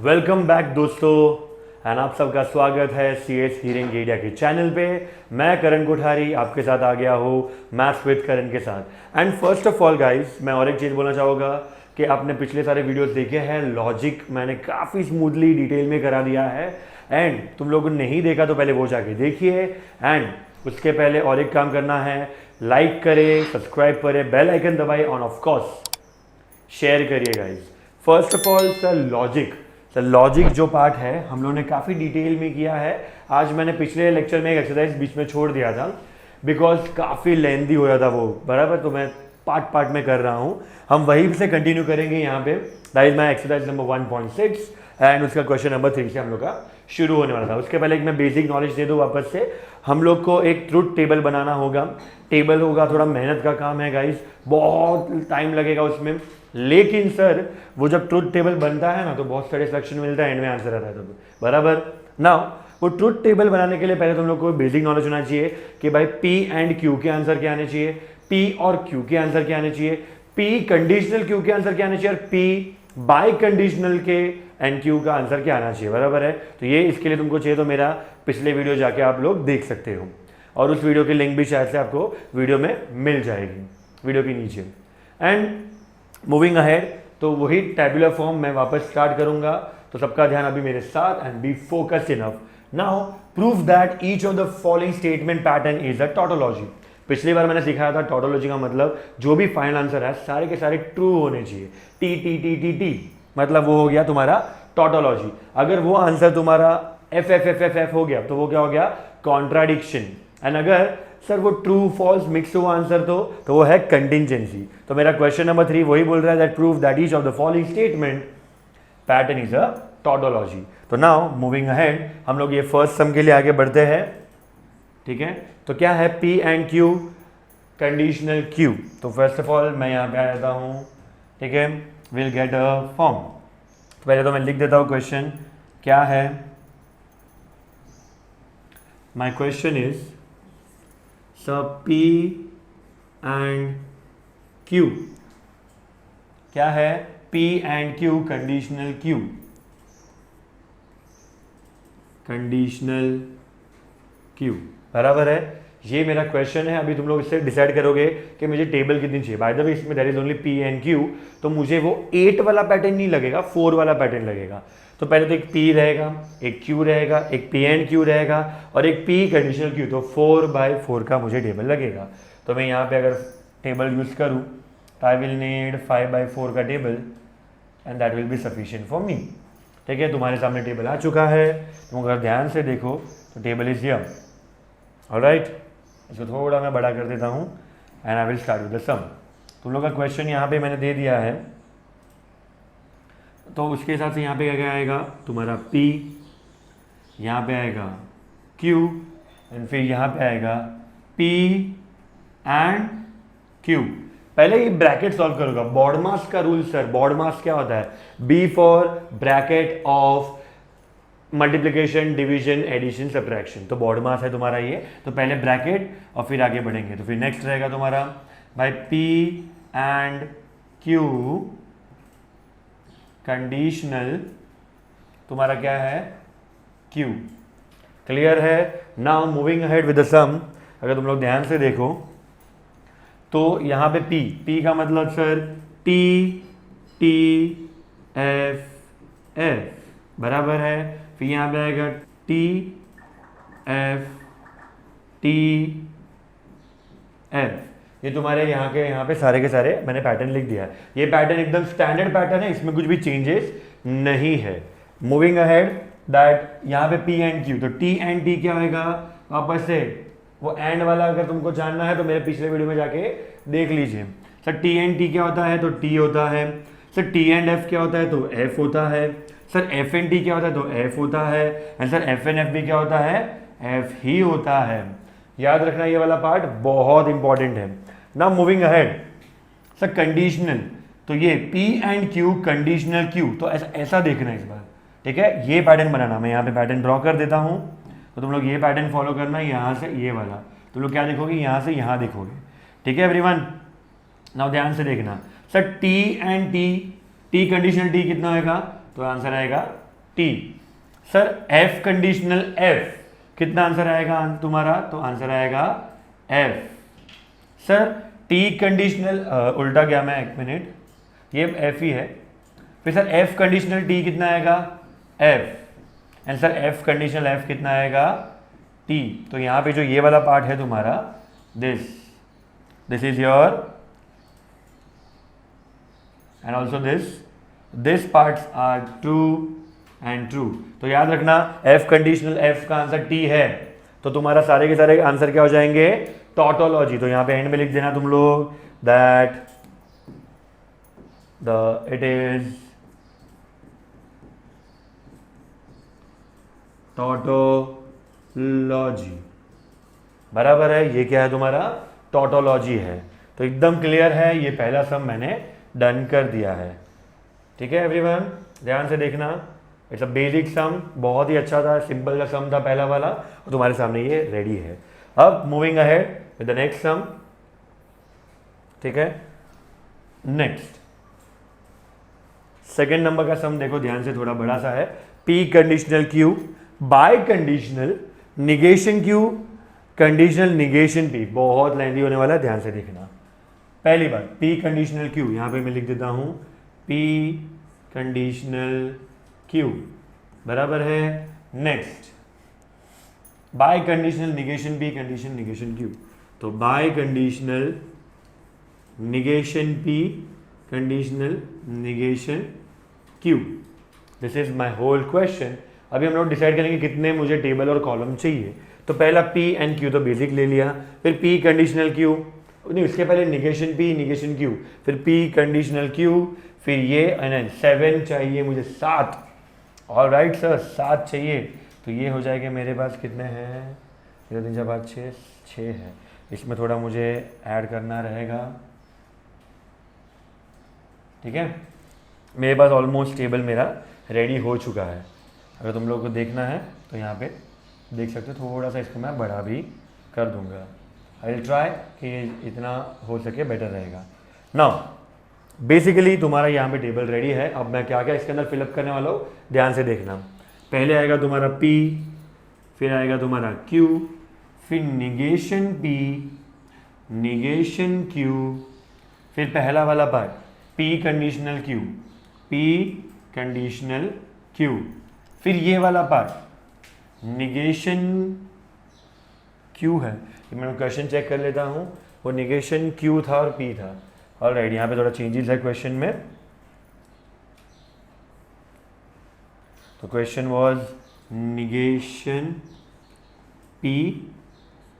Welcome back दोस्तों and आप सबका स्वागत है सी एस हीरिंग इंडिया के चैनल पे। मैं करण कोठारी आपके साथ आ गया हूँ मैथ्स विद करण के साथ। And first of all guys, मैं और एक चीज़ बोलना चाहूँगा कि आपने पिछले सारे वीडियोस देखे हैं, लॉजिक मैंने काफ़ी स्मूथली डिटेल में करा दिया है। एंड तुम लोगों ने नहीं देखा तो पहले वो जाके देखिए। एंड उसके पहले और एक काम करना है, लाइक करें, सब्सक्राइब करें, बेल आइकन दबाइए और ऑफ कोर्स शेयर करिए guys. First of all sir logic जो पार्ट है हम लोगों ने काफ़ी डिटेल में किया है। आज मैंने पिछले लेक्चर में एक एक्सरसाइज बीच में छोड़ दिया था बिकॉज काफ़ी लेंदी हो जाता वो, बराबर। तो मैं पार्ट पार्ट में कर रहा हूँ, हम वहीं से कंटिन्यू करेंगे यहाँ पे। That is my exercise number 1.6 and उसका क्वेश्चन नंबर 3 से हम लोग का शुरू होने वाला था। उसके पहले एक मैं बेसिक नॉलेज दे दूँ वापस से। हम लोग को एक ट्रुथ टेबल बनाना होगा। टेबल होगा, थोड़ा मेहनत का काम है गाइस, बहुत टाइम लगेगा उसमें। लेकिन सर वो जब ट्रुथ टेबल बनता है ना तो बहुत सेटिस्फैक्शन मिलता है, एंड में आंसर आता है तब, बराबर ना। वो ट्रुथ टेबल बनाने के लिए पहले तुम लोग को बेसिक नॉलेज होना चाहिए कि भाई पी एंड क्यू के आंसर क्या आने चाहिए, पी और क्यू के आंसर क्या आने चाहिए, पी कंडीशनल क्यू के आंसर क्या आने चाहिए, और पी बाय कंडीशनल के एंड क्यू का आंसर क्या आना चाहिए, बराबर है। तो ये इसके लिए तुमको चाहिए तो मेरा पिछले वीडियो जाके आप लोग देख सकते हो, और उस वीडियो की लिंक भी शायद से आपको वीडियो में मिल जाएगी वीडियो के नीचे। एंड मूविंग अहेड, तो वही टैबुलर फॉर्म मैं वापस स्टार्ट करूंगा। तो सबका ध्यान अभी मेरे साथ and be focused enough. Now prove that each of the following statement pattern is a tautology. पिछली बार मैंने सिखाया था टॉटोलॉजी का मतलब जो भी फाइनल आंसर है सारे के सारे ट्रू होने चाहिए। T T T T T मतलब वो हो गया तुम्हारा टॉटोलॉजी। अगर वो आंसर तुम्हारा F F F F F हो गया तो वो क्या हो गया, कॉन्ट्राडिक्शन। एंड अगर सर वो ट्रू फॉल्स मिक्स हुआ आंसर तो वो है कंटिंजेंसी। तो मेरा क्वेश्चन नंबर 3 वही बोल रहा है that prove that each of the following statement pattern is a tautology. तो नाउ मूविंग अहेड, हम लोग ये फर्स्ट सम के लिए आगे बढ़ते हैं, ठीक है। तो क्या है P and Q conditional Q। तो फर्स्ट ऑफ ऑल मैं यहाँ पे आ जाता हूँ, ठीक है, विल गेट अ फॉर्म। तो पहले तो मैं लिख देता हूँ क्वेश्चन क्या है। माई क्वेश्चन इज सब P एंड Q क्या है, P and Q conditional Q, conditional Q, बराबर है। ये मेरा क्वेश्चन है। अभी तुम लोग इससे डिसाइड करोगे कि मुझे टेबल कितनी चाहिए। बाय द वे इसमें there is only P and Q, तो मुझे वो 8 वाला पैटर्न नहीं लगेगा, 4 वाला पैटर्न लगेगा। तो पहले तो एक P रहेगा, एक Q रहेगा, एक P एंड Q रहेगा और एक P कंडीशनल Q। तो 4/4 का मुझे टेबल लगेगा। तो मैं यहाँ पे अगर टेबल यूज करूँ तो आई विल नीड 5/4 का table and that will be sufficient for me. ठीक है, तुम्हारे सामने टेबल आ चुका है, तुम अगर ध्यान से देखो तो टेबल इज हियर, ऑलराइट। इसको थोड़ा मैं बड़ा कर देता हूँ and I will start with the sum. तुम लोग का क्वेश्चन यहाँ पे मैंने दे दिया है, तो उसके हिसाब से यहाँ पे क्या क्या आएगा तुम्हारा P, यहाँ पे आएगा Q एंड फिर यहाँ पे आएगा P एंड Q। पहले ये ब्रैकेट सॉल्व करूँगा। बॉडमास का रूल सर, बॉडमास क्या होता है, B for bracket of multiplication, division, addition, subtraction. तो बॉड मास है तुम्हारा ये, तो पहले ब्रैकेट और फिर आगे बढ़ेंगे। तो फिर नेक्स्ट रहेगा तुम्हारा भाई P एंड Q कंडीशनल तुम्हारा क्या है, Q। क्लियर है। Now moving ahead with the sum, अगर तुम लोग ध्यान से देखो तो यहाँ पे P का मतलब sir T T F F, बराबर है। फिर यहाँ पे आएगा T F T F। ये तुम्हारे यहाँ पे सारे के सारे मैंने पैटर्न लिख दिया है। ये पैटर्न एकदम स्टैंडर्ड पैटर्न है, इसमें कुछ भी चेंजेस नहीं है। मूविंग अहेड दैट यहाँ पे P एंड Q, तो T एंड T क्या होगा वापस से वो एंड वाला अगर तुमको जानना है तो मेरे पिछले वीडियो में जाके देख लीजिए। सर T एंड T क्या होता है, तो T होता है। सर T एंड F क्या होता है, तो F होता है। सर F एंड T क्या होता है, तो F होता है। And sir F and F भी क्या होता है, F ही होता है। याद रखना ये वाला पार्ट बहुत इंपॉर्टेंट है। Now moving ahead, sir conditional, तो ये P and Q conditional Q, तो ऐसा देखना है इस बार, ठीक है। ये पैटर्न बनाना, मैं यहाँ पे पैटर्न ड्रॉ कर देता हूँ, तो तुम लोग ये पैटर्न फॉलो करना, यहाँ से ये वाला। तुम लोग क्या देखोगे, यहाँ से यहाँ देखोगे, ठीक है एवरीवन। नाउ ध्यान से देखना, sir T and T, T conditional T कितना होगा, तो आंसर आएगा T. Sir F conditional F, कितना आंसर आएगा तुम्हारा? तो आंसर आएगा एफ। सर टी कंडीशनल, उल्टा गया मैं, एक मिनट, ये एफ ही है। फिर सर एफ कंडीशनल टी कितना आएगा? F. And sir F conditional F कितना आएगा? टी। तो यहाँ पे जो ये वाला पार्ट है तुम्हारा, this is your, and also this parts are true and true. तो याद रखना एफ कंडीशनल एफ का आंसर टी है, तो तुम्हारा सारे के सारे आंसर क्या हो जाएंगे? टॉटोलॉजी। तो यहाँ पे एंड में लिख देना तुम लोग दैट इट इज टॉटोलॉजी। बराबर है, ये क्या है तुम्हारा? टॉटोलॉजी है। तो एकदम क्लियर है, ये पहला सम मैंने डन कर दिया है। ठीक है एवरीवन, ध्यान से देखना, इट्स अ बेसिक सम, बहुत ही अच्छा था, सिंपल सा सम था पहला वाला, और तुम्हारे सामने ये रेडी है। अब moving ahead with the next सम। ठीक है, नेक्स्ट सेकेंड नंबर का सम देखो ध्यान से, थोड़ा बड़ा सा है। P conditional Q by conditional negation Q conditional negation P. बहुत लेंथी होने वाला है, ध्यान से देखना। पहली बात पी कंडीशनल क्यू, यहां पे मैं लिख देता हूं पी कंडीशनल क्यू बराबर है next biconditional negation P condition negation Q. तो biconditional negation P conditional negation Q, this is my whole question. अभी हम लोग डिसाइड करेंगे कितने मुझे टेबल और कॉलम चाहिए। तो पहला पी एंड क्यू तो बेसिक ले लिया, फिर पी कंडीशनल क्यू, नहीं उसके पहले निगेशन पी निगेशन क्यू, फिर पी कंडीशनल क्यू, फिर ये एंड 7 चाहिए मुझे 7। ऑलराइट सर 7 चाहिए, तो ये हो जाएगा मेरे पास कितने हैं? 0 3 4 5 6 है। इसमें थोड़ा मुझे ऐड करना रहेगा। ठीक है, मेरे पास ऑलमोस्ट टेबल मेरा रेडी हो चुका है। अगर तुम लोगों को देखना है तो यहाँ पे देख सकते हो, थोड़ा सा इसको मैं बड़ा भी कर दूंगा। आई विल ट्राई कि इतना हो सके बेटर रहेगा। नाउ बेसिकली तुम्हारा यहाँ पे टेबल रेडी है। अब मैं क्या क्या इसके अंदर फिलअप करने वाला हूँ, ध्यान से देखना। पहले आएगा तुम्हारा P, फिर आएगा तुम्हारा Q, फिर निगेशन P निगेशन Q, फिर पहला वाला part P conditional Q, P conditional Q, फिर ये वाला पार्ट निगेशन Q है। मैं क्वेश्चन चेक कर लेता हूँ, वो निगेशन Q था और P था। ऑलराइट, यहाँ पे थोड़ा चेंजेस है क्वेश्चन में। तो question was negation P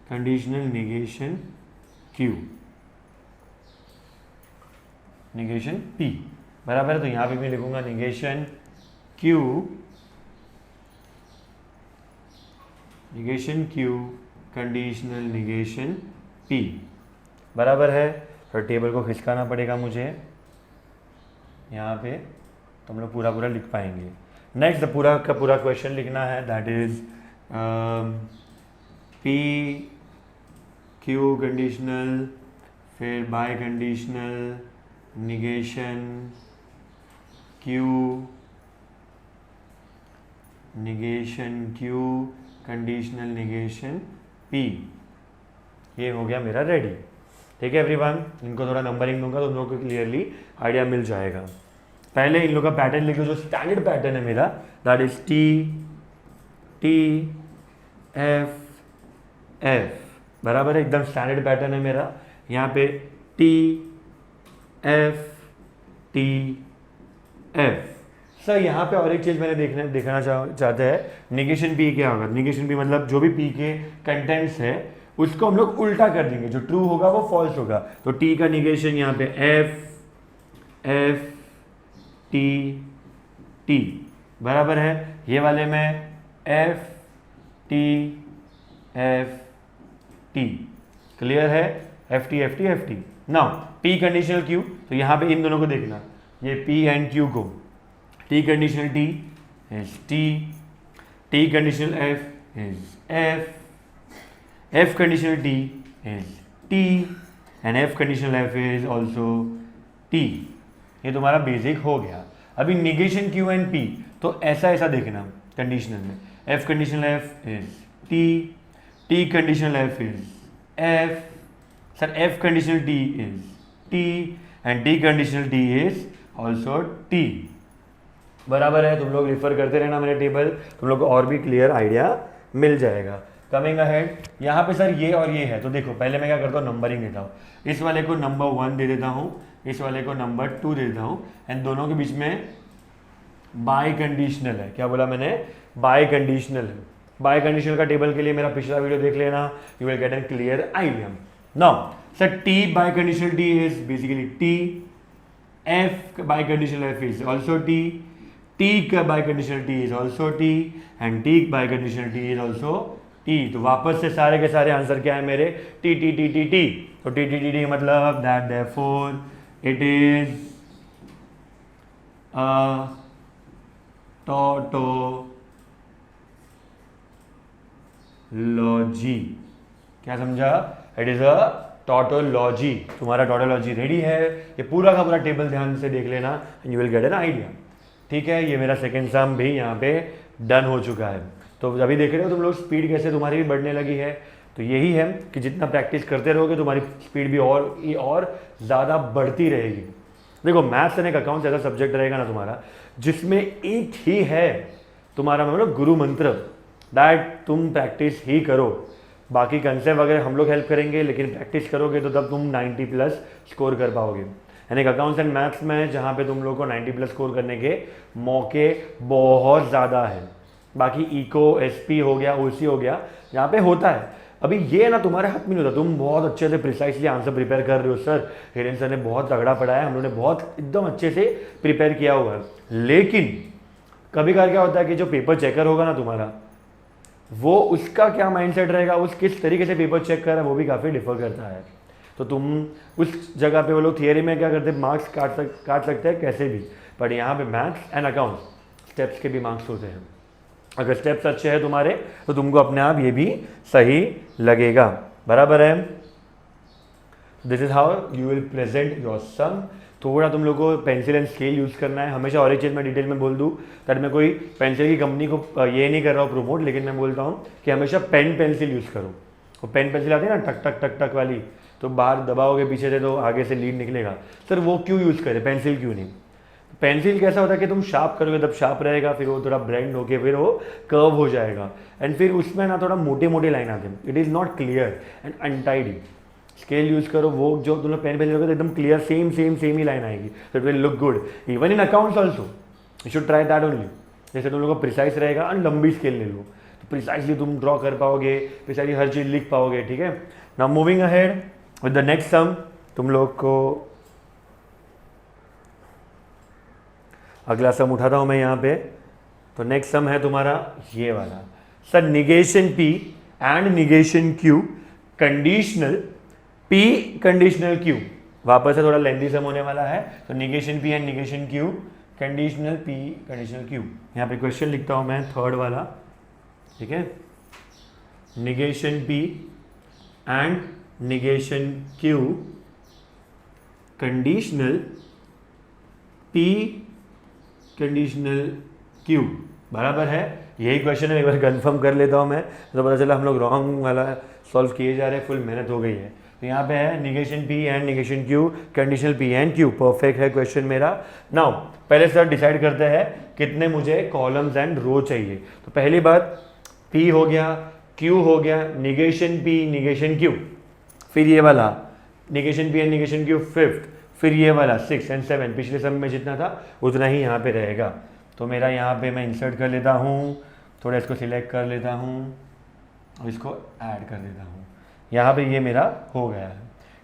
conditional negation Q negation P बराबर है। तो यहाँ पे मैं लिखूंगा negation Q conditional negation P बराबर है। तो टेबल को खिसकाना पड़ेगा मुझे यहाँ पे, तो हम लोग पूरा पूरा लिख पाएंगे। नेक्स्ट पूरा का पूरा क्वेश्चन लिखना है, that is P Q conditional, फिर biconditional negation Q conditional negation P। ये हो गया मेरा रेडी। ठीक है एवरीवन, इनको थोड़ा नंबरिंग दूंगा तो उन लोगों को क्लियरली आइडिया मिल जाएगा। पहले इन लोगों का पैटर्न लिखो, जो स्टैंडर्ड पैटर्न है मेरा, दैट इज टी एफ बराबर है, एकदम स्टैंडर्ड पैटर्न है मेरा। यहाँ पे टी एफ। सर यहाँ पे और एक चीज़ मैंने देखना चाहते हैं, निगेशन पी क्या होगा? निगेशन पी मतलब जो भी पी के कंटेंट्स है उसको हम लोग उल्टा कर देंगे, जो ट्रू होगा वो फॉल्स होगा। तो टी का निगेशन यहाँ पे एफ टी बराबर है, ये वाले में एफ टी। क्लियर है? F T. Now P conditional Q, तो यहाँ पे इन दोनों को देखना, ये पी एंड क्यू को T conditional T is T conditional F is F conditional T is T and F conditional F is also T. ये तुम्हारा बेसिक हो गया। अभी निगेशन क्यू एंड पी, तो ऐसा ऐसा देखना कंडीशनल में, F conditional F is T, T conditional F is F, sir F conditional T is T and T conditional T is also T. बराबर है, तुम लोग रिफर करते रहना मेरे टेबल, तुम लोग को और भी क्लियर आइडिया मिल जाएगा। कमिंग अहेड, यहाँ पे सर ये और ये है, तो देखो पहले मैं क्या करता हूँ, नंबरिंग देता हूँ। इस वाले को नंबर 1 दे देता हूँ, इस वाले को नंबर 2 दे देता हूँ, एंड दोनों के बीच में बाय कंडीशनल है। क्या बोला मैंने, बाय कंडीशनल है। बाय कंडीशनल का टेबल के लिए मेरा पिछला वीडियो देख लेना, you will get N clear idea. Now sir T bye conditional T is basically T, F bye conditional F is also T, T bye conditional T is also T and T bye conditional T is also T. तो वापस से सारे के सारे answer क्या है मेरे, T T T T T. तो टी टी टी टी मतलब that therefore it is a tautology. क्या समझा, इट इज अ टॉटोलॉजी। तुम्हारा टॉटोलॉजी रेडी है, ये पूरा का पूरा टेबल ध्यान से देख लेना and you will get an idea. ठीक है, ये मेरा सेकेंड सम भी यहाँ पे डन हो चुका है। तो अभी देख रहे हो तुम लोग स्पीड कैसे तुम्हारी भी बढ़ने लगी है। तो यही है कि जितना प्रैक्टिस करते रहोगे तुम्हारी स्पीड भी और ज़्यादा बढ़ती रहेगी। देखो मैथ्स एंड एक अकाउंट्स ऐसा सब्जेक्ट रहेगा ना तुम्हारा जिसमें एक ही है तुम्हारा मतलब गुरु मंत्र, दैट तुम प्रैक्टिस ही करो। बाकी कंसेप्ट वगैरह हम लोग हेल्प करेंगे, लेकिन प्रैक्टिस करोगे तो तब तुम 90+ स्कोर कर पाओगे। यानी एक अकाउंट्स एंड मैथ्स में जहाँ पे तुम लोग को 90+ स्कोर करने के मौके बहुत ज़्यादा है। बाकी इको एसपी हो गया, ओसी हो गया, यहाँ पे होता है। अभी ये ना तुम्हारे हाथ में नहीं होता, तुम बहुत अच्छे से प्रिसाइसली आंसर प्रिपेयर कर रहे हो। सर हिरेन सर ने बहुत तगड़ा पढ़ाया, हम लोगों ने बहुत एकदम अच्छे से प्रिपेयर किया हुआ है। लेकिन कभी कभार क्या होता है कि जो पेपर चेकर होगा ना तुम्हारा, वो उसका क्या माइंडसेट रहेगा, उस किस तरीके से पेपर चेक कर रहा है, वो भी काफ़ी डिफर करता है। तो तुम उस जगह पे वो लोग थियरी में क्या करते हैं, मार्क्स काट सकते हैं कैसे भी, बट यहाँ पे मैथ्स एंड अकाउंट्स स्टेप्स के भी मार्क्स होते हैं। अगर स्टेप्स अच्छे हैं तुम्हारे तो तुमको अपने आप ये भी सही लगेगा। बराबर है, this is how you will present your sum. थोड़ा तुम लोग को पेंसिल एंड स्केल यूज़ करना है हमेशा। और एक चीज़ मैं डिटेल में बोल दूँ, दैट मैं कोई पेंसिल की कंपनी को ये नहीं कर रहा हूँ प्रोमोट, लेकिन मैं बोलता हूँ कि हमेशा पेन पेंसिल यूज़ करो। वो पेन पेंसिल आती है ना टक टक टक टक वाली, तो बाहर दबाओगे पीछे से तो आगे से लीड निकलेगा। सर वो क्यों यूज़ करें, पेंसिल क्यों नहीं। पेंसिल कैसा होता है कि तुम शार्प करोगे तब शार्प रहेगा, फिर वो थोड़ा ब्लेंड होके फिर वो कर्व हो जाएगा, एंड फिर उसमें ना थोड़ा मोटे मोटे लाइन आते हैं, it is not clear and untidy. Scale use करो, वो जो तुम लोग पेन पेंसिल करोगे तो एकदम क्लियर सेम ही लाइन आएगी, तो it will look good. Even in accounts also you should try that only. जैसे तुम लोग को प्रिसाइज रहेगा और लंबी स्केल ले लो, तो प्रिसाइजली तुम ड्रॉ कर पाओगे, प्रिसाइजली हर चीज़ लिख पाओगे। ठीक है, now moving ahead with the next सम। तुम लोग को अगला सम उठाता हूं मैं यहाँ पे। तो नेक्स्ट सम है तुम्हारा ये वाला, sir negation P and negation Q conditional P conditional Q। वापस से थोड़ा लेंथी सम होने वाला है। तो negation P and negation Q conditional P conditional Q। यहाँ पे क्वेश्चन लिखता हूँ मैं थर्ड वाला, ठीक है। Negation P and negation Q conditional P conditional Q। बराबर है, यही क्वेश्चन है। एक बार कंफर्म कर लेता हूँ मैं, तो पता चला हम लोग रॉन्ग वाला सॉल्व किए जा रहे हैं, फुल मेहनत हो गई है। तो यहाँ पे है negation P and negation Q conditional P and Q। Perfect है क्वेश्चन मेरा। नाउ पहले सर डिसाइड करते हैं कितने मुझे कॉलम्स एंड रो चाहिए। तो पहली बात P हो गया, Q हो गया, निगेशन P निगेशन Q, फिर ये वाला negation P and negation Q fifth, फिर ये वाला 6 एंड 7। पिछले सम में जितना था उतना ही यहाँ पे रहेगा। तो मेरा यहाँ पे मैं इंसर्ट कर लेता हूँ, थोड़ा इसको सिलेक्ट कर लेता हूँ और इसको ऐड कर देता हूँ। यहाँ पे ये मेरा हो गया है,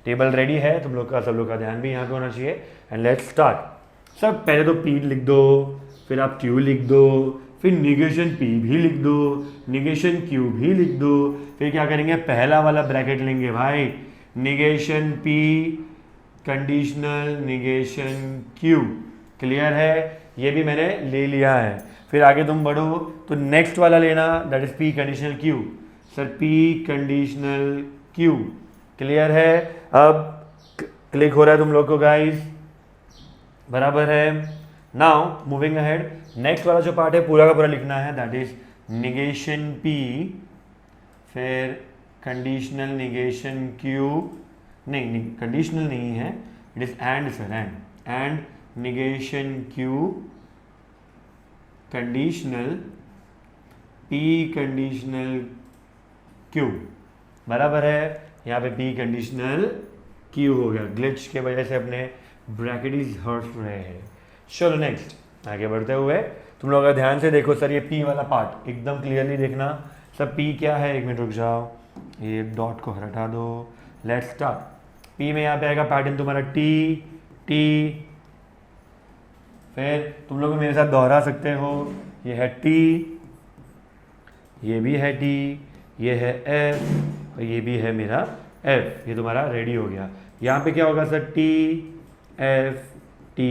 टेबल रेडी है। तुम लोग का सब लोग का ध्यान भी यहाँ पे होना चाहिए। And let's start. सब पहले तो P लिख दो, फिर आप Q लिख दो, फिर निगेशन P भी लिख दो, निगेशन Q भी लिख दो। फिर क्या करेंगे, पहला वाला ब्रैकेट लेंगे भाई, negation P conditional negation Q। Clear है, ये भी मैंने ले लिया है। फिर आगे तुम बढ़ो तो नेक्स्ट वाला लेना, that is P conditional Q। Sir P conditional Q। Clear है, अब क्लिक हो रहा है तुम लोग को गाइस, बराबर है। नाउ मूविंग अहेड, नेक्स्ट वाला जो पार्ट है पूरा का पूरा लिखना है, दैट इज निगेशन P, फिर कंडीशनल निगेशन Q, नहीं कंडीशनल नहीं है, it is and sir, and negation Q, conditional P conditional Q, बराबर है। यहाँ पे P कंडीशनल Q हो गया, ग्लिच के वजह से अपने ब्रैकेट हर्ट रहे हैं। चलो नेक्स्ट आगे बढ़ते हुए तुम लोग अगर ध्यान से देखो सर, ये P वाला पार्ट एकदम क्लियरली देखना सर। P क्या है, एक मिनट रुक जाओ, ये डॉट को हटा दो, लेट्स स्टार्ट। P में यहाँ पे आएगा पैटर्न तुम्हारा T, फिर तुम लोग मेरे साथ दोहरा सकते हो, ये है T, ये भी है T, ये है F और ये भी है मेरा F, ये तुम्हारा रेडी हो गया। यहाँ पे क्या होगा sir, T F T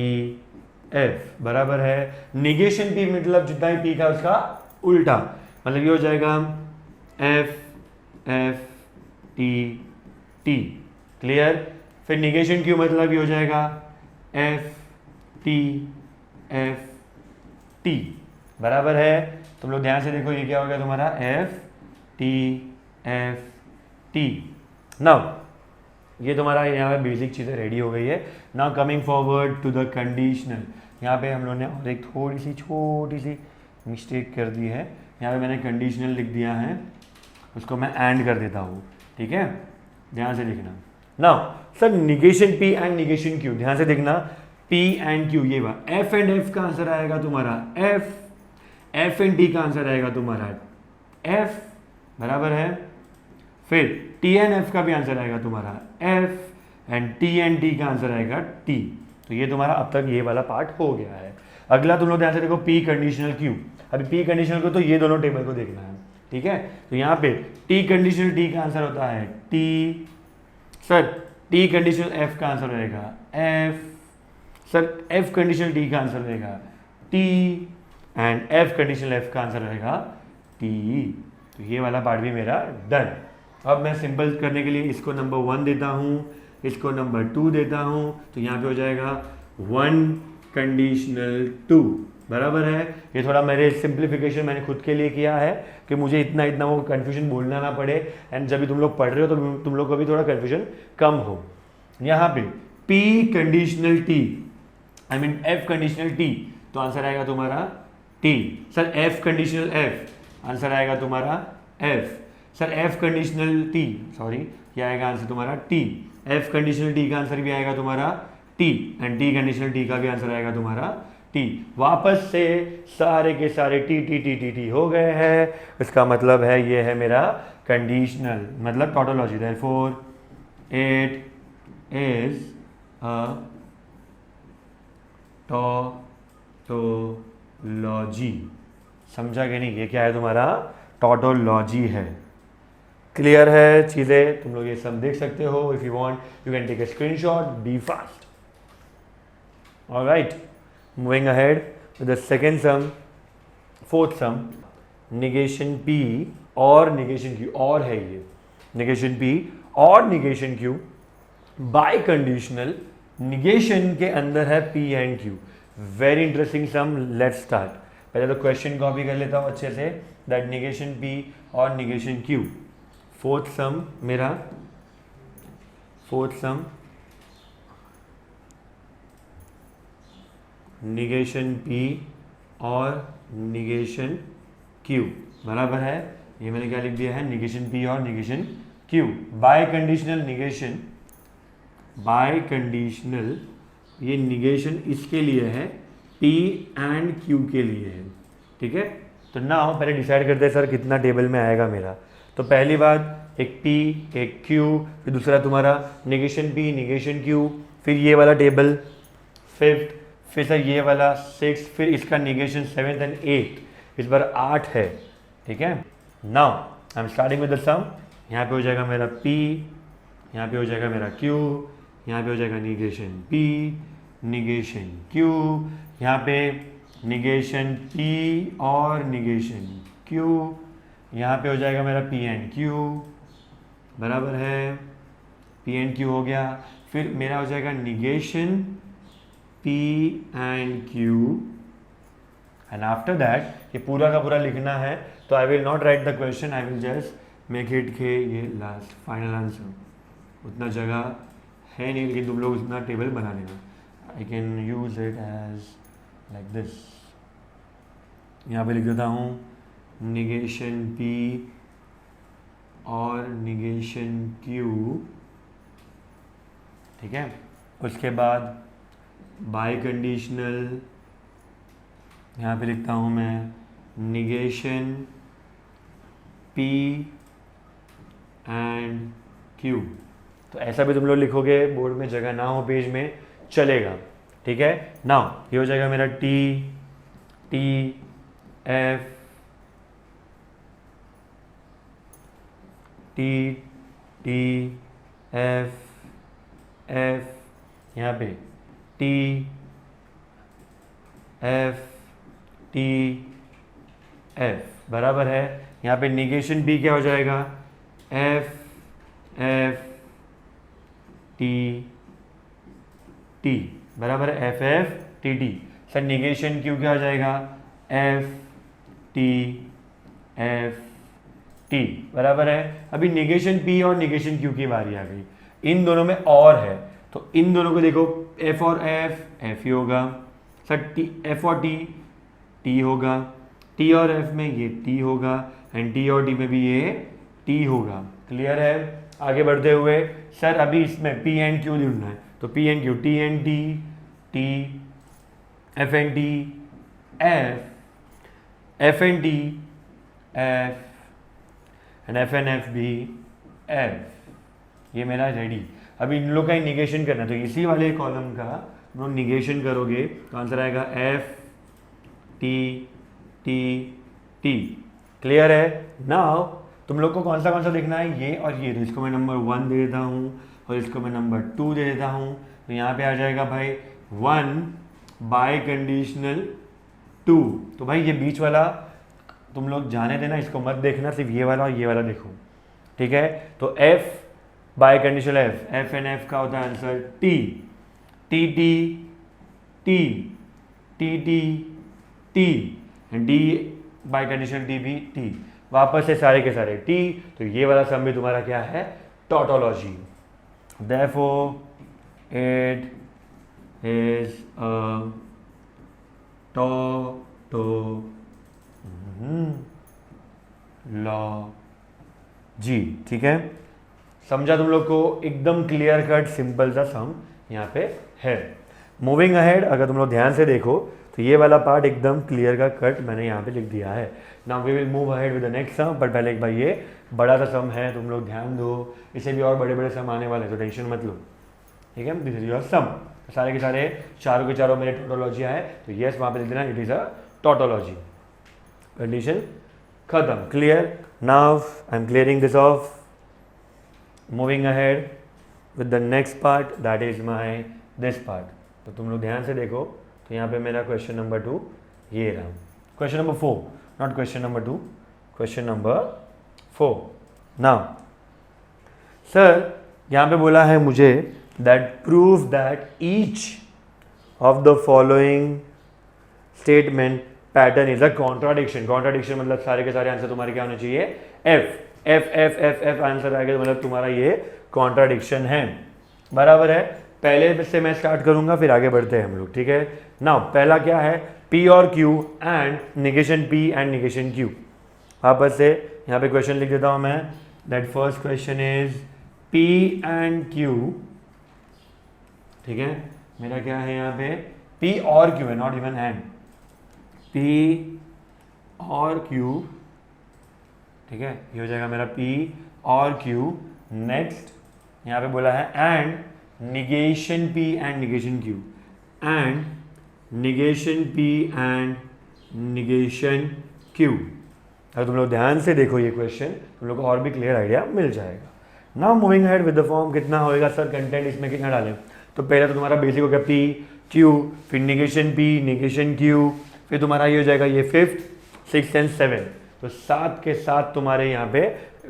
F बराबर है निगेशन P, मतलब जितना भी P का उसका उल्टा, मतलब ये हो जाएगा F F T T, clear. फिर निगेशन Q मतलब ये हो जाएगा F T F T, बराबर है। तुम लोग ध्यान से देखो, ये क्या हो गया तुम्हारा F T F T। Now ये तुम्हारा यहाँ पे बेसिक चीज़ें रेडी हो गई है। Now coming forward to the conditional, यहाँ पे हम लोगों ने और एक थोड़ी सी छोटी सी मिस्टेक कर दी है। यहाँ पे मैंने कंडीशनल लिख दिया है, उसको मैं एंड कर देता हूँ, ठीक है, ध्यान से देखना। Now sir negation P and negation Q, ध्यान से देखना, P एंड Q, ये बात F एंड F का आंसर आएगा तुम्हारा F, F एंड T का आंसर आएगा तुम्हारा F, बराबर है। फिर T एंड F का भी आंसर आएगा तुम्हारा F, and T and T का आंसर आएगा T। तो ये तुम्हारा अब तक ये वाला पार्ट हो गया है। अगला तुम लोग ध्यान से देखो, P कंडीशनल Q। अभी P कंडीशनल को तो ये दोनों टेबल को देखना है, ठीक है। तो यहाँ पे T कंडीशनल T का आंसर होता है T, sir T conditional F का आंसर रहेगा F, sir F conditional T का आंसर रहेगा T, and F conditional F का आंसर रहेगा T। तो ये वाला पार्ट भी मेरा डन। अब मैं सिंपल करने के लिए इसको नंबर 1 देता हूँ, इसको नंबर 2 देता हूँ, तो यहाँ पे हो जाएगा 1 कंडीशनल 2, बराबर है। ये थोड़ा मेरे सिंप्लीफिकेशन मैंने खुद के लिए किया है कि मुझे इतना वो कन्फ्यूजन बोलना ना पड़े, एंड जब भी तुम लोग पढ़ रहे हो तो तुम लोग को भी थोड़ा कन्फ्यूजन कम हो। यहाँ पे P conditional T, I mean F conditional T, तो आंसर आएगा तुम्हारा T। Sir F conditional F, answer आएगा तुम्हारा F। Sir F conditional T, sorry ये आएगा आंसर तुम्हारा T। F कंडीशनल T का आंसर भी आएगा तुम्हारा T, and T conditional T का भी आंसर आएगा तुम्हारा T। वापस से सारे के सारे T T T T T हो गए हैं, इसका मतलब है ये है मेरा कंडीशनल, मतलब tautology. Therefore it is a tautology, समझा कि नहीं, ये क्या है तुम्हारा टोटोलॉजी है। क्लियर है चीज़ें, तुम लोग ये सब देख सकते हो। If you want you can take a screenshot, be fast. Alright, moving ahead with the second sum, fourth sum, negation P और निगेशन Q, और है ये निगेशन P और negation Q biconditional, negation के अंदर है P and Q। Very interesting sum, let's start. पहले तो क्वेश्चन कॉपी कर लेता हूँ अच्छे से, दैट निगेशन P और निगेशन Q। फोर्थ सम मेरा, फोर्थ सम निगेशन P और निगेशन Q, बराबर है। ये मैंने क्या लिख दिया है, निगेशन P और negation Q biconditional negation, bye conditional, ये निगेशन इसके लिए है, P एंड Q के लिए है, ठीक है। तो ना हो पहले डिसाइड करते हैं सर कितना टेबल में आएगा मेरा। तो पहली बात एक P एक Q, फिर दूसरा तुम्हारा निगेशन P निगेशन Q, फिर ये वाला टेबल फिफ्थ, फिर सर ये वाला सिक्स, फिर इसका निगेशन सेवेंथ एंड एट, इस बार 8 है, ठीक है। Now I am starting with the sum. यहाँ पे हो जाएगा मेरा P, यहाँ पे हो जाएगा मेरा Q, यहाँ पे हो जाएगा निगेशन P निगेशन Q, यहाँ पे निगेशन P और निगेशन Q, यहाँ पे हो जाएगा मेरा P एंड Q, बराबर है, P एंड Q हो गया। फिर मेरा हो जाएगा negation P and Q, and after that ये पूरा का पूरा लिखना है, तो I will not write the question, I will just make it के ये लास्ट फाइनल आंसर. उतना जगह है नहीं, लेकिन तुम लोग उतना टेबल बना लेना. I can use it as like this. यहाँ पे लिख देता हूँ निगेशन P और निगेशन Q, ठीक है. उसके बाद बाई कंडीशनल, यहाँ पे लिखता हूँ मैं निगेशन P एंड Q. तो ऐसा भी तुम लोग लिखोगे, बोर्ड में जगह ना हो पेज में चलेगा, ठीक है. नाउ ये हो जाएगा मेरा T F T F F, यहाँ पे T F T F बराबर है. यहाँ पे निगेशन P क्या हो जाएगा, F F T T बराबर है, F F T T. Sir negation Q क्या हो जाएगा, F T F T बराबर है. अभी निगेशन P और निगेशन Q की बारी आ गई. इन दोनों में और है, तो इन दोनों को देखो, F और F ही होगा. सर F और T होगा. T और F में ये T होगा, एंड T और T में भी ये T होगा. क्लियर है. आगे बढ़ते हुए सर अभी इसमें P एंड Q ढूंढना है, तो P and Q, T and T F and T F and T F and F and F भी F. ये मेरा रेडी. अभी इन लोग का ही निगेशन करना है, तो इसी वाले कॉलम का तुम लोग निगेशन करोगे तो आंसर आएगा F T T T. Clear है. नाउ तुम लोग को कौन सा देखना है, ये और ये. तो इसको मैं नंबर 1 दे देता हूँ और इसको मैं नंबर 2 दे देता हूँ. तो यहाँ पे आ जाएगा भाई 1 बाय कंडीशनल 2. तो भाई ये बीच वाला तुम लोग जाने देना, इसको मत देखना, सिर्फ ये वाला और ये वाला देखो, ठीक है. तो F bye conditional F and F का होता है answer T T T T T T T and D bye conditional T भी T. वापस से सारे के सारे T. तो ये वाला सम भी तुम्हारा क्या है, tautology. Therefore it is a tautology. ठीक है. समझा तुम लोग को. एकदम क्लियर कट सिंपल सा सम यहाँ पे है. मूविंग अहेड, अगर तुम लोग ध्यान से देखो तो ये वाला पार्ट एकदम क्लियर का कट मैंने यहाँ पे लिख दिया है. Now we will move ahead with the next sum, but पहले एक बार ये बड़ा सा सम है, तुम लोग ध्यान दो. इसे भी और बड़े बड़े सम आने वाले हैं, तो टेंशन मत लो, ठीक है. दिस इज योर सम. सारे के सारे चारों के चारों मेरे टोटोलॉजियाँ हैं, तो यस वहाँ पे लिख देना it is a tautology. Condition खत्म. Clear. Now I am clearing this off. Moving ahead with the next part, that is my this part. तो तुम लोग ध्यान से देखो, तो यहाँ पे मेरा क्वेश्चन नंबर 2 ये रहा. Question number 4, not question number 2, question number 4. Now sir यहाँ पे बोला है मुझे that prove that each of the following statement pattern is a contradiction. Contradiction मतलब सारे के सारे आंसर तुम्हारे क्या होने चाहिए, F F F F F answer आएगा, तो मतलब तुम्हारा ये कॉन्ट्राडिक्शन है. बराबर है. पहले से मैं स्टार्ट करूंगा, फिर आगे बढ़ते हैं हम लोग, ठीक है. नाउ पहला क्या है, P और Q and negation P and negation Q. वापस से यहाँ पे क्वेश्चन लिख देता हूँ मैं. That first question is P and Q, ठीक है. मेरा क्या है यहाँ पे, P और Q है, नॉट इवन एंड. P और Q, ठीक है. ये हो जाएगा मेरा P और Q. नेक्स्ट यहाँ पे बोला है and negation P and negation Q, and negation P and negation Q. अगर तुम लोग ध्यान से देखो ये क्वेश्चन, तुम लोग को और भी क्लियर आइडिया मिल जाएगा. Now moving ahead with the form. कितना होएगा सर कंटेंट इसमें कितना डालें, तो पहले तो तुम्हारा बेसिक हो गया P Q, फिर निगेशन P निगेशन Q, फिर तुम्हारा ये हो जाएगा ये 5th 6th एंड 7th. तो 7 के साथ तुम्हारे यहाँ पे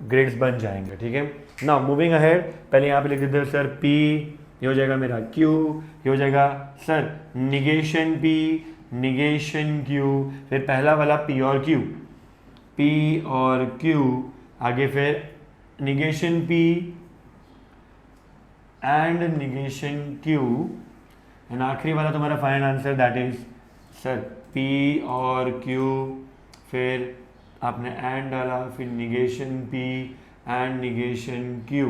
ग्रेड्स बन जाएंगे, ठीक है. नाउ मूविंग अहेड, पहले यहाँ पे लिख देते हैं सर P ये हो जाएगा मेरा Q, ये हो जाएगा sir negation P, negation Q, फिर पहला वाला P और Q, P और Q, आगे फिर negation P and negation Q, and आखिरी वाला तुम्हारा final answer that is sir P और Q, फिर आपने एंड डाला, फिर negation P and negation Q,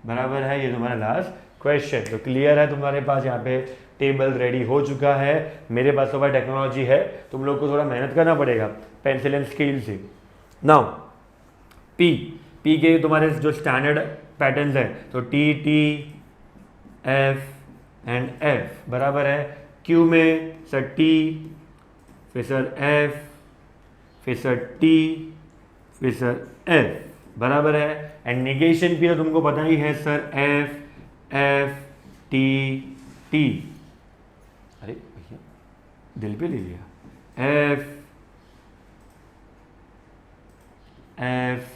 बराबर है। ये तुम्हारा लास्ट क्वेश्चन। तो क्लियर है तुम्हारे पास, यहाँ पे टेबल रेडी हो चुका है। मेरे पास तो भाई टेक्नोलॉजी है, तुम लोग को थोड़ा मेहनत करना पड़ेगा पेंसिल एंड स्केल से। नाउ पी के तुम्हारे जो स्टैंडर्ड पैटर्न्स है तो T T F and F, बराबर है। क्यू में सर टी, फिर सर एफ, फिर सर टी, फिर सर एफ, बराबर है। एंड निगेशन भी तो तुमको पता ही है sir F F T T, अरे भैया दिल पे ले लिया, एफ एफ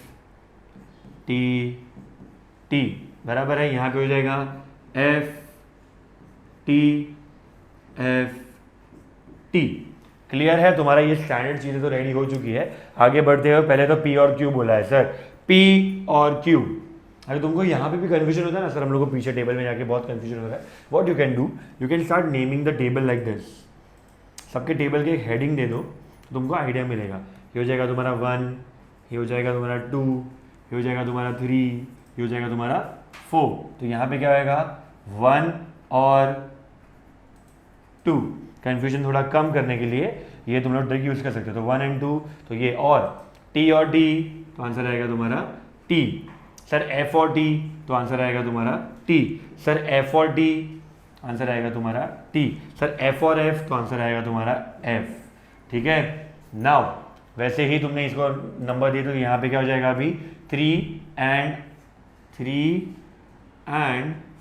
टी टी, बराबर है। यहाँ पे हो जाएगा F T F T. Clear है तुम्हारा, ये स्टैंडर्ड चीज़ें तो रेडी हो चुकी है। आगे बढ़ते हुए पहले तो पी और क्यू बोला है सर, पी और क्यू। अगर तुमको यहाँ पे भी कन्फ्यूजन होता है ना सर, हम लोग को पीछे टेबल में जाके बहुत कन्फ्यूजन होता है, what you can do, you can start naming the table like this. सबके टेबल के एक हेडिंग दे दो, तुमको आइडिया मिलेगा। ये हो जाएगा तुम्हारा 1, ये हो जाएगा तुम्हारा 2, ये हो जाएगा तुम्हारा 3, ये हो जाएगा तुम्हारा 4। तो यहाँ पे क्या होएगा 1 और 2। कन्फ्यूजन थोड़ा कम करने के लिए ये तुम लोग ट्रिक यूज कर सकते हो। तो 1 एंड 2, तो ये और टी और टी, तो आंसर आएगा तुम्हारा टी। सर एफ और टी, तो आंसर आएगा तुम्हारा टी। सर एफ और टी, आंसर आएगा तुम्हारा टी। सर एफ और एफ, तो आंसर आएगा तुम्हारा एफ। ठीक है। नाउ वैसे ही तुमने इसको नंबर दिए तो यहाँ पे क्या हो जाएगा अभी 3 एंड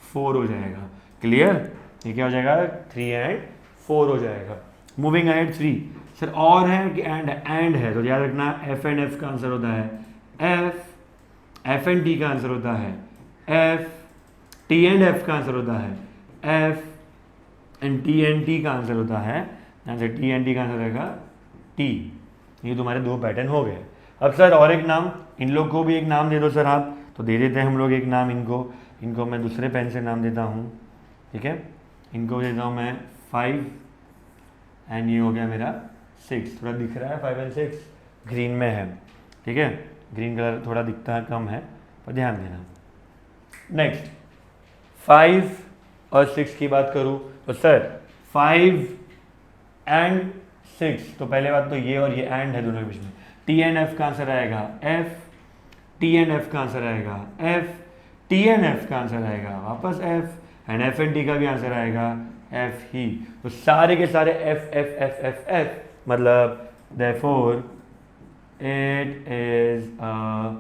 4 हो जाएगा। क्लियर, ये क्या हो जाएगा 3 एंड 4 हो जाएगा। Moving ahead 3। सर और है कि एंड है, तो याद रखना एफ एंड एफ का आंसर होता है एफ एंड टी का आंसर होता है एफ, टी एंड एफ का आंसर होता है F, and T and T का आंसर होता है, आंसर टी एंड टी का आंसर रहेगा टी। ये तुम्हारे 2 पैटर्न हो गए। अब सर और एक नाम, इन लोग को भी एक नाम दे दो सर आप। तो दे देते हैं हम लोग एक नाम इनको मैं दूसरे पेन से नाम देता हूँ। ठीक है, इनको देता हूँ मैं 5 एंड ये हो गया मेरा 6। थोड़ा दिख रहा है 5 एंड 6, ग्रीन में है। ठीक है, ग्रीन कलर थोड़ा दिखता है कम है, पर ध्यान देना। नेक्स्ट 5 और 6 की बात करूँ तो सर 5 एंड 6, तो पहले बात तो ये और ये एंड है दोनों के बीच में। टी एंड एफ का आंसर आएगा एफ, टी एंड एफ का आंसर आएगा एफ, टी एंड एफ का आंसर आएगा वापस F, and F and T का भी आंसर आएगा एफ ही। तो सारे के सारे F F F F F, मतलब therefore it is a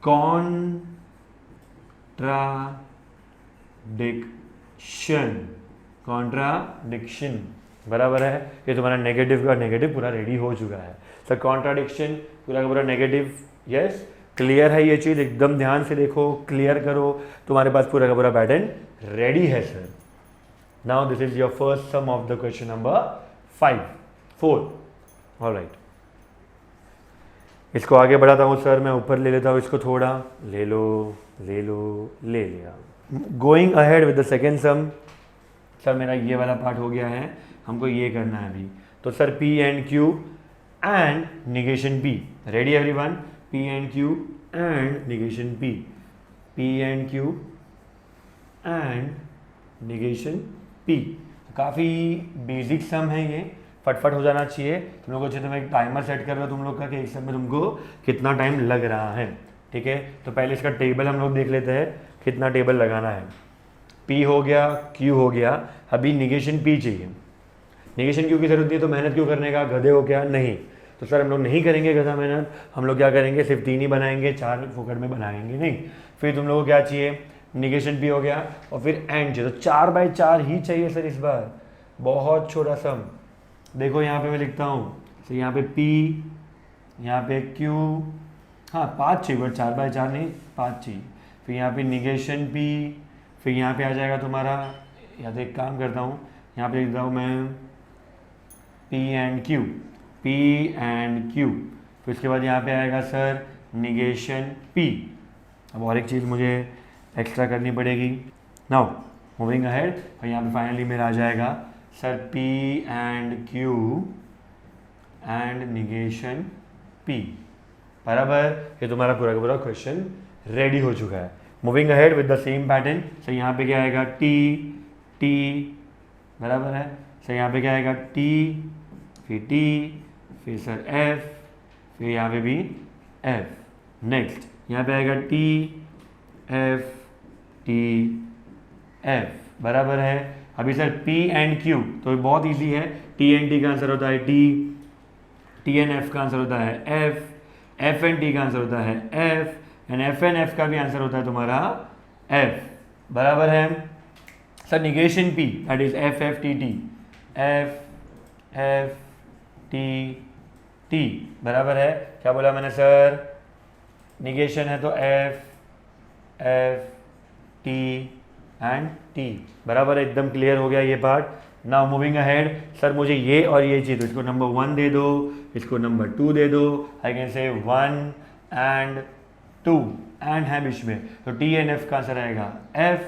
contradiction, बराबर है। ये तुम्हारा नेगेटिव का नेगेटिव पूरा रेडी हो चुका है सर। कॉन्ट्राडिक्शन पूरा का पूरा नेगेटिव, यस क्लियर है। ये चीज़ एकदम ध्यान से देखो, क्लियर करो, तुम्हारे पास पूरा का पूरा पैटर्न रेडी है sir. Now this is your first sum of the question number 4। Alright, इसको आगे बढ़ाता हूँ सर, मैं ऊपर ले लेता हूँ इसको, थोड़ा ले लिया। Going ahead with the second sum. Sir मेरा ये वाला पार्ट हो गया है, हमको ये करना है अभी। तो sir P and Q and negation P, ready everyone? P and Q and negation P, P and Q and negation P। काफ़ी बेसिक सम है ये, फटफट हो जाना चाहिए। तुम लोग को चाहिए तो मैं एक टाइमर सेट कर रहा हूँ तुम लोग का कि एक सम में तुमको कितना टाइम लग रहा है। ठीक है, तो पहले इसका टेबल हम लोग देख लेते हैं कितना टेबल लगाना है। P हो गया, Q हो गया, अभी निगेशन P चाहिए। निगेशन Q की जरूरत नहीं है तो मेहनत क्यों करने का, गधे हो क्या? नहीं, तो सर हम लोग नहीं करेंगे गधा मेहनत, हम लोग क्या करेंगे सिर्फ 3 ही बनाएंगे, 4 फोकट में बनाएंगे नहीं। फिर तुम लोगों को क्या चाहिए, निगेशन P हो गया और फिर एंड चाहिए, तो 4/4 ही चाहिए सर इस बार। बहुत छोटा सम, देखो यहाँ पे मैं लिखता हूँ, तो यहाँ पे P, यहाँ पे Q, हाँ 5 चाहिए बट 4/4 नहीं, 5 चाहिए। फिर यहाँ पे निगेशन P, फिर यहाँ पे आ जाएगा तुम्हारा, या तो एक काम करता हूँ, यहाँ पे लिख देता हूँ मैं P and Q, P and Q। फिर उसके बाद यहाँ पे आएगा सर निगेशन P। अब और एक चीज़ मुझे एक्स्ट्रा करनी पड़ेगी। नाउ मूविंग अहेड, और यहाँ पे फाइनली मेरा आ जाएगा sir P and Q and negation P। बराबर, ये तुम्हारा पूरा का पूरा क्वेश्चन रेडी हो चुका है। Moving ahead with the same pattern, sir यहाँ पे क्या आएगा T, T, बराबर है। सर यहाँ पे क्या आएगा T, फिर T, फिर सर F, फिर यहाँ पे भी F। नेक्स्ट यहाँ पे आएगा T, F, T, F, बराबर है। अभी सर P एंड Q, तो बहुत इजी है। T एंड T का आंसर होता है T, T एंड F का आंसर होता है F, F एंड T का आंसर होता है F, and F and F का भी आंसर होता है तुम्हारा F, बराबर है। Sir negation P, that is F, F, T, T, F, F, T, T, बराबर है। क्या बोला मैंने सर, निगेशन है तो F, F, T and T, बराबर है। एकदम क्लियर हो गया ये part. Now moving ahead, sir मुझे ये और ये चीज़, इसको नंबर 1 दे दो, इसको नंबर 2 दे दो। I can say 1 and 2, and है बीच में, तो T एंड F का आंसर आएगा F,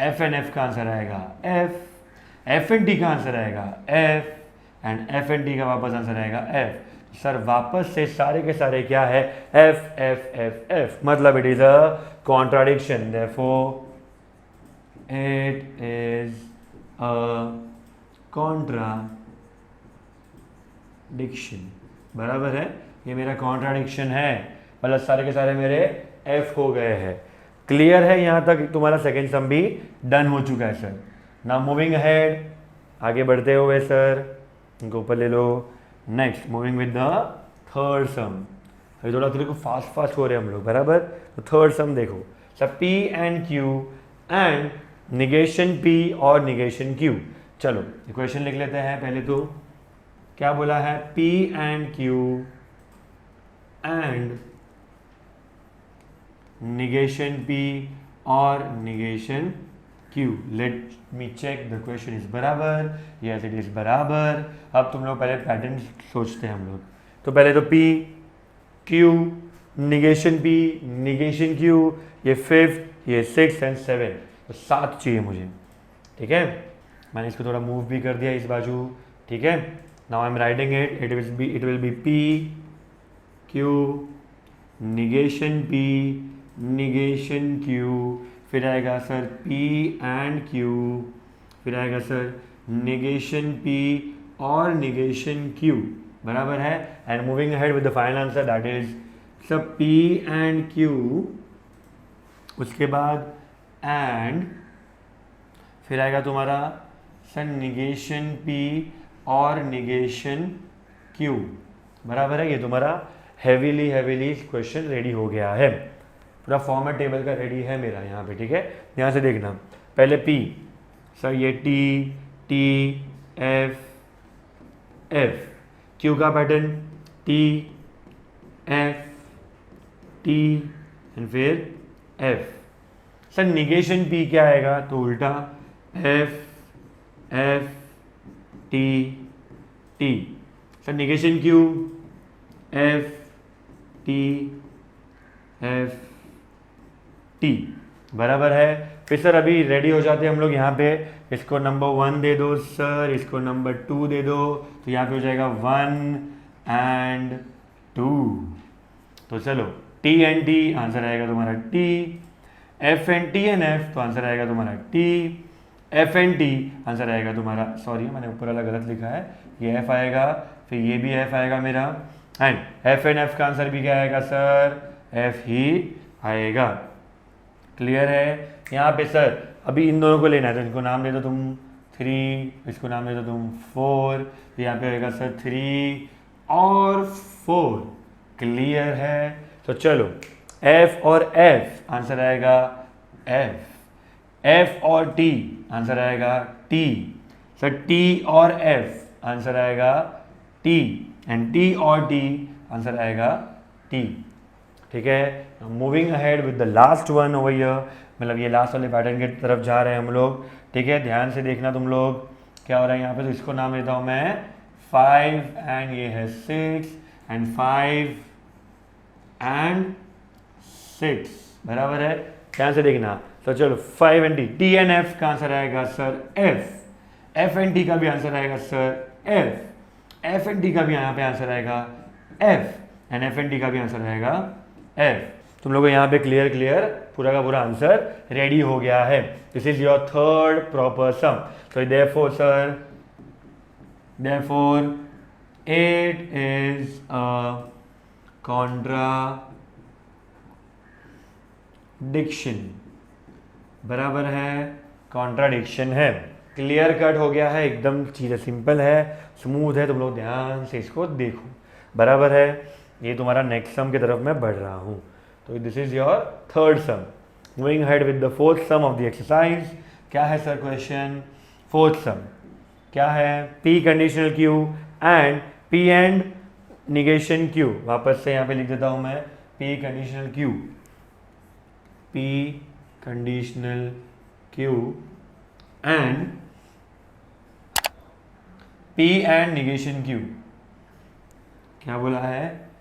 F एंड F का आंसर आएगा F, F एंड T का आंसर आएगा F, and F and T का वापस आंसर आएगा F। सर वापस से सारे के सारे क्या है, F, F, F, F, मतलब it is a contradiction, therefore it is a contradiction, बराबर है। ये मेरा कॉन्ट्राडिक्शन है, मतलब सारे के सारे मेरे F हो गए हैं। क्लियर है, यहाँ तक तुम्हारा सेकेंड सम भी डन हो चुका है सर। नाउ मूविंग अहेड, आगे बढ़ते हुए सर इनको ऊपर ले लो। Next moving with the third sum. अभी थोड़ा थोड़ा फास्ट फास्ट हो रहे हैं हम लोग, बराबर। तो थर्ड सम देखो sir, P and Q and negation P और निगेशन Q। चलो क्वेश्चन लिख लेते हैं पहले। तो क्या बोला है, P and Q and negation P और negation Q। Let me check the question is बराबर, यस इट इज बराबर। अब तुम लोग पहले पैटर्न सोचते हैं हम लोग। तो पहले तो P, Q, negation P, negation Q, ये 5th, ये 6th एंड 7th, तो 7 चाहिए मुझे, ठीक है। मैंने इसको थोड़ा मूव भी कर दिया इस बाजू, ठीक है। Now I am writing it, it will be P, Q, negation P, negation Q, फिर आएगा सर P एंड Q, फिर आएगा सर निगेशन P और निगेशन Q, बराबर है। And moving ahead with the final answer, that is सब P and Q, उसके बाद एंड फिर आएगा तुम्हारा सर निगेशन P और निगेशन Q, बराबर है। ये तुम्हारा हैवीली क्वेश्चन रेडी हो गया है, पूरा फॉर्मेट टेबल का रेडी है मेरा यहाँ पे, ठीक है। यहाँ से देखना, पहले P, सर ये T, T, F, F, Q का pattern T, F, T and फिर F। सर निगेशन P क्या आएगा, तो उल्टा F, F, T, T। Sir negation Q F, T, F, T, बराबर है। फिर सर अभी रेडी हो जाते हैं हम लोग यहाँ पे। इसको नंबर 1 दे दो सर, इसको नंबर 2 दे दो, तो यहाँ पे हो जाएगा 1 एंड 2। तो चलो T एंड T, आंसर आएगा तुम्हारा T, F and T and F, तो आंसर आएगा तुम्हारा T, F and T, answer आएगा तुम्हारा, सॉरी मैंने ऊपर वाला गलत लिखा है, ये F आएगा, फिर ये भी F आएगा मेरा, एंड F एंड F का आंसर भी क्या आएगा सर, F ही आएगा। क्लियर है। यहाँ पे सर अभी इन दोनों को लेना है, तो इनको नाम दे दो तुम 3, इसको नाम दे दो तुम 4, तो यहाँ पे आएगा सर 3 और 4। क्लियर है। तो चलो F और F, आंसर आएगा F, F और T, आंसर आएगा T, सर T और F, आंसर आएगा T, एंड T और T, आंसर आएगा T। ठीक है, moving ahead with the last one over here, मतलब ये लास्ट वाले पैटर्न की तरफ जा रहे हैं हम लोग। ठीक है, ध्यान से देखना तुम लोग क्या हो रहा है यहाँ पे। तो इसको नाम देता हूँ मैं 5 एंड ये है 6 एंड 5 एंड 6, बराबर है। ध्यान से देखना। तो चलो 5 एंड टी एंड एफ का आंसर आएगा सर एफ एंड टी का भी आंसर आएगा सर एफ एंड टी का भी यहाँ पे आंसर आएगा F and F and T का भी आंसर आएगा एफ। तुम लोगों को यहाँ पे क्लियर पूरा का पूरा आंसर रेडी हो गया है। This is your third proper sum. तो therefore sir, therefore 8 is a contradiction, बराबर है, कॉन्ट्राडिक्शन है। क्लियर कट हो गया है, एकदम चीज़ें सिंपल है, स्मूथ है। तुम लोग ध्यान से इसको देखो, बराबर है। ये तुम्हारा नेक्स्ट सम की तरफ मैं बढ़ रहा हूँ। तो this is your third sum. Moving head with the fourth sum of the exercise. क्या है सर क्वेश्चन? फोर्थ सम क्या है? P conditional Q and P and negation Q. वापस से यहाँ पे लिख देता हूँ मैं, P conditional Q, P conditional Q and P and negation Q. क्या बोला है?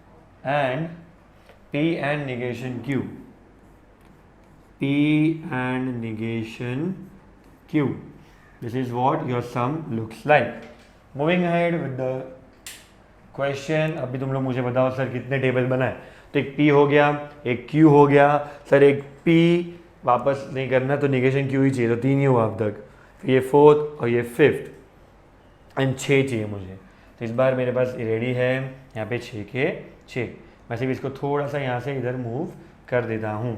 And P and negation Q, P and negation Q. This is what your some looks like. Moving ahead with the question. अभी तुम लोग मुझे बताओ sir कितने table बनाए? तो एक पी हो गया, एक क्यू हो गया सर, एक पी वापस नहीं करना तो निगेशन क्यू ही चाहिए, तो 3 ही हुआ अब तक। फिर ये फोर्थ और ये फिफ्थ एंड 6 चाहिए मुझे। तो इस बार मेरे पास रेडी है यहाँ पे 6 के 6। मैं सिर्फ इसको थोड़ा सा यहाँ से इधर मूव कर देता हूँ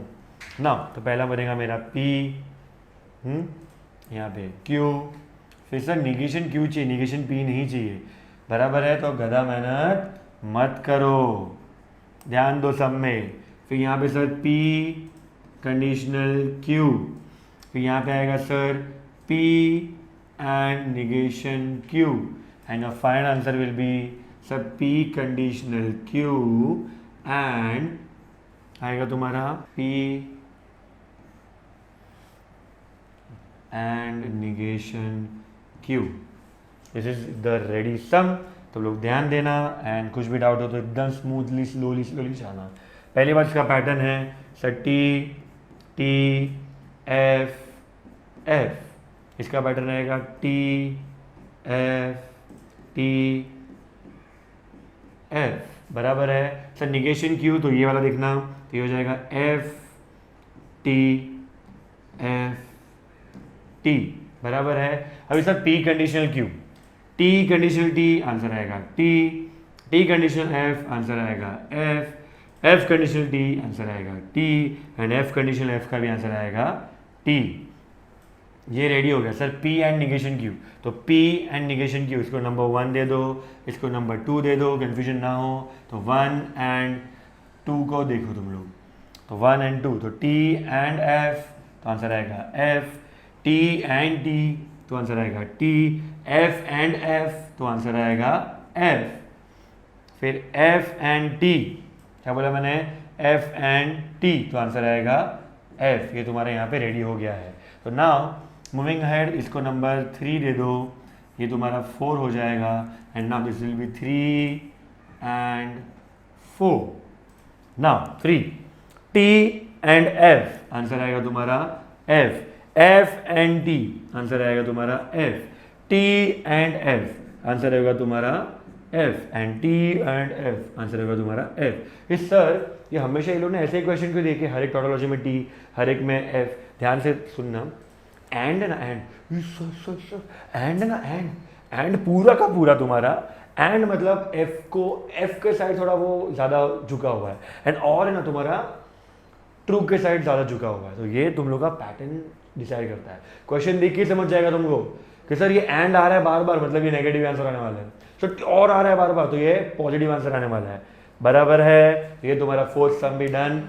ना। तो पहला बनेगा मेरा पी, यहाँ पे क्यू, फिर सर निगेशन क्यू चाहिए, निगेशन पी नहीं चाहिए, बराबर है। तो गधा मेहनत मत करो, ध्यान दो सब में। फिर यहाँ पे सर पी कंडीशनल क्यू, फिर यहाँ पे आएगा sir P and negation Q and your final answer will be sir P conditional Q and आएगा तुम्हारा P and negation Q. This is the ready sum. तो लोग ध्यान देना एंड कुछ भी डाउट हो तो एकदम स्मूथली स्लोली जाना। पहली बार इसका पैटर्न है sir T T F F, इसका पैटर्न रहेगा टी एफ टी एफ, बराबर है। सर निगेशन क्यू तो ये वाला देखना, तो ये हो जाएगा एफ टी एफ टी, बराबर है। अभी sir P conditional Q, T conditional T answer आएगा T, T conditional F answer आएगा F, F conditional T answer आएगा T and F conditional F का भी आंसर आएगा टी। ये रेडी हो गया sir P and negation Q. तो पी एंड निगेशन क्यू, इसको नंबर 1 दे दो, इसको नंबर 2 दे दो, कंफ्यूजन ना हो। तो 1 एंड 2 को देखो तुम लोग, तो 1 एंड 2, तो टी एंड एफ तो आंसर आएगा एफ, टी एंड टी तो आंसर आएगा टी, एफ एंड एफ तो आंसर आएगा एफ, फिर एफ एंड टी, क्या बोला मैंने? एफ एंड टी तो आंसर आएगा एफ। ये तुम्हारे यहाँ पे रेडी हो गया है। तो नाउ मूविंग अहेड, इसको नंबर 3 दे दो, ये तुम्हारा 4 हो जाएगा and now this will be 3 and 4। Now 3 T and F answer आएगा तुम्हारा F, F and T answer आएगा तुम्हारा F, T and F answer आएगा तुम्हारा F and T and F answer आएगा तुम्हारा एफ। इस सर ये हमेशा ये लोग ने ऐसे क्वेश्चन क्यों देखे? हर एक टोटोलॉजी में टी, हर एक में एफ। ध्यान से सुनना, एंड ना एंड, एंड ना एंड पूरा का पूरा तुम्हारा एंड मतलब एफ को, एफ के साइड थोड़ा वो ज़्यादा झुका हुआ है एंड और है ना तुम्हारा ट्रू के साइड ज़्यादा झुका हुआ है। तो ये तुम लोग का पैटर्न डिसाइड करता है। क्वेश्चन देख के समझ जाएगा तुमको कि सर ये एंड आ रहा है बार बार, मतलब ये नेगेटिव आंसर आने वाला है। तो और आ रहा है बार बार, तो ये पॉजिटिव आंसर आने वाला है, बराबर है। ये तुम्हारा फोर्थ सम भी डन।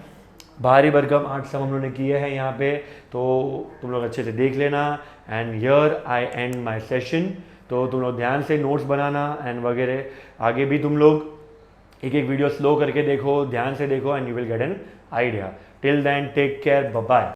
भारी भरकम 8 सम हम लोगों ने किए हैं यहाँ पे, तो तुम लोग अच्छे से देख लेना and here I and my session. तो तुम लोग ध्यान से नोट्स बनाना एंड वगैरह, आगे भी तुम लोग एक एक वीडियो स्लो करके देखो, ध्यान से देखो, and you will get an idea. Till then take care, bye bye.